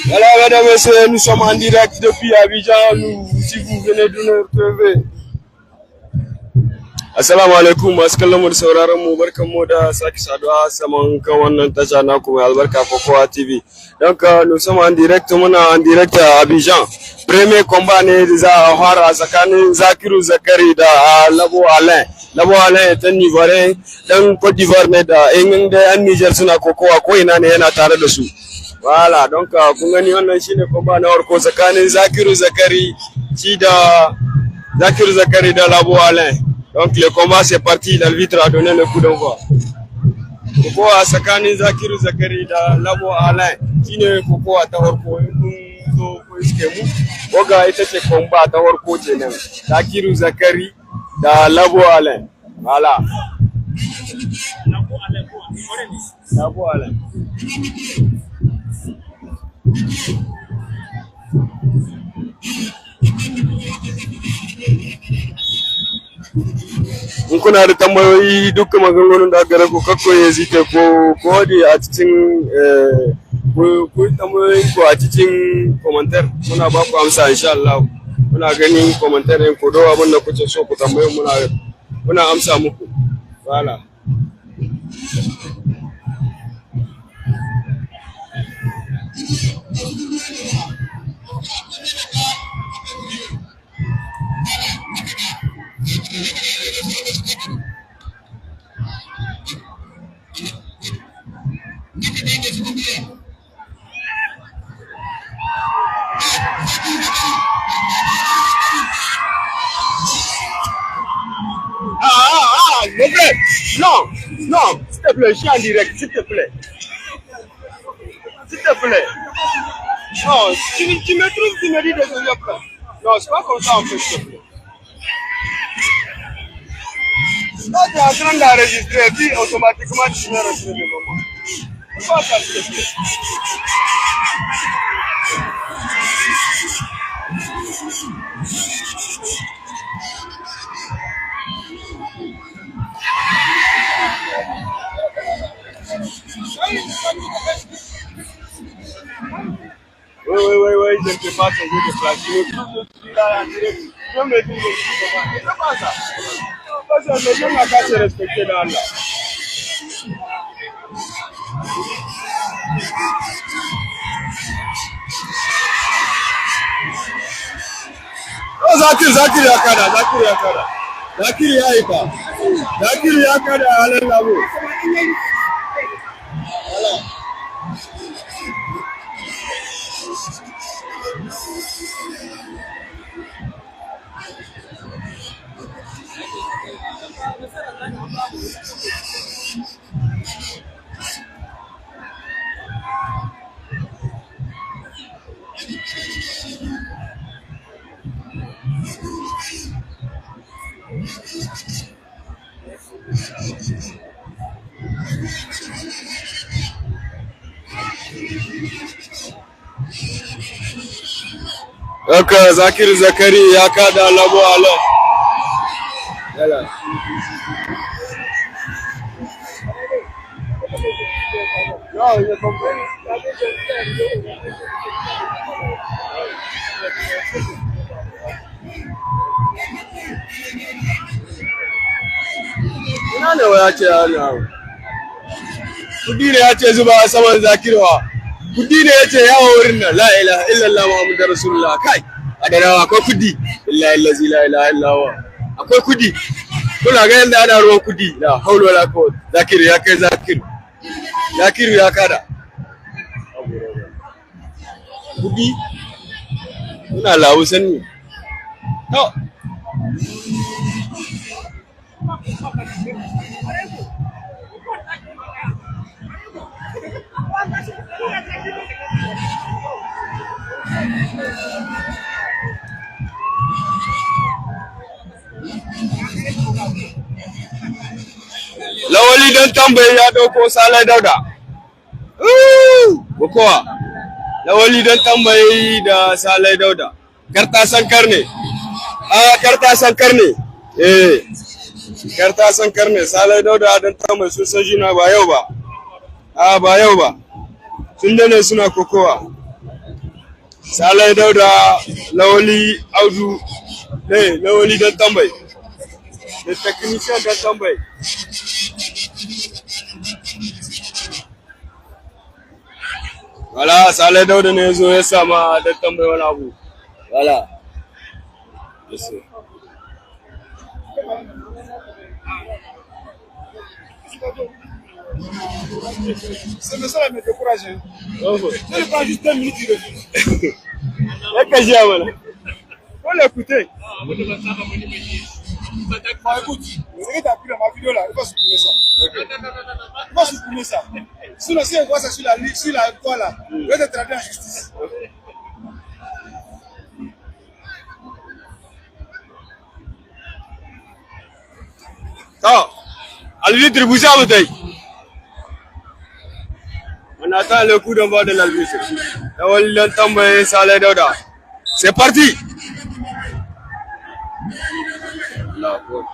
Voilà, mesdames et messieurs, nous sommes en direct depuis Abidjan. Si vous venez de nous retrouver. Assalamu alaikum masu kallon mu da sauraron mu, barkanmu da sake saduwa saman kan wannan tasha naku mai albarka Kokowa TV. Donc nous sommes en direct, muna en direct à Abidjan. Premier combat ne da za a fara tsakanin Zakiru Zakari da Labo Alain. Labo Alain ta Ivoire dan Côte d'Ivoire ne da in da yan Niger suna kokowa ko ina ne yana tare da su. Voilà, donc kun gani wannan shine combat na farko tsakanin Zakiru Zakari da Labo Alain. Donc le combat c'est parti, l'arbitre a donné le coup d'envoi. Kokowa tsakanin Zakiru Zakari da Labo Alain shine kokowa ta farko kun zo ku iske mu. Koga ita ce combat ta farko kenan. Zakiru Zakari da Labo Alain. Voilà. Labo Alain. In kuna da tambayoyi dukkan maganganun da gare ku kakko ya zite ko da a cikin ku tambayoyin ku a cikin commentaire muna ba ku amsa insha Allah. Muna ganin commentaire ɗin ku do abin da kuke so ku tambaye muna amsa muku. Voilà. Mon frère, non, s'il te plaît, je suis en direct, s'il te plaît. S'il te plaît. Non, tu me trouves, tu me dis désolé après. Non, c'est pas comme ça en fait, s'il te plaît. Là, tu es en train d'enregistrer, puis automatiquement tu me retrouves le moment. C'est pas ça, s'il te plaît. Oui, je ne peux pas changer de place. Je suis là en direct. Je me dis, c'est pas ça. Parce que les gens n'ont qu'à se respecter dans là. Oh, Zakir Yakada. Zakir Yaika. Zakir Yakada, Alain Labo. Voilà. Donc Zakir Zakari Yakada Labo Alain. Voilà. Non, il est compris. Ina ne wa ya ce yawo? Kudi ne ya ce zuba a saman Zakirwa. Kudi ne ya ce yawo wurin nan. La ilaha illallah Muhammadu Rasulullah. Kai, a da rawa akwai kudi. La ilaha illallah. Akwai kudi. Kuna ga yadda ana ruwan kudi. La haula wala quwwata. Zakiru ya kai Zakiru. Zakiru ya kada. Kudi. Kuna lawo sanni. To. Lawali dan tambaye ya dauko Salai Dauda. Kokowa. Lawali dan tambaye da Salai Dauda. Karta Sankar ne. Karta Sankar ne. Karta Sankar ne. Salai Dauda dan tambaye su san jina ba yau ba. A ba yau ba. Tun da ne suna kokowa. Salai Dauda, Lawali Audu, ne Lawali dan tambayi. Da technician dan tambayi. Wala Salai Dauda ne zo ya sama dan tambayi wani abu. Wala. Yes. C'est le seul à me décourager. Je le prends juste 2 minutes, il refuse. Faut l'écouter. Bah, écoute, ce que tu as pris dans ma vidéo là, il faut supprimer ça. Il faut supprimer ça. Sinon, si on voit ça sur la toile là, je vais te traiter en justice. Distribution bouteille. On attend le coup d'envoi de l'arbitre. Lawali Tambaye, Saleh Dauda. C'est parti. La faute.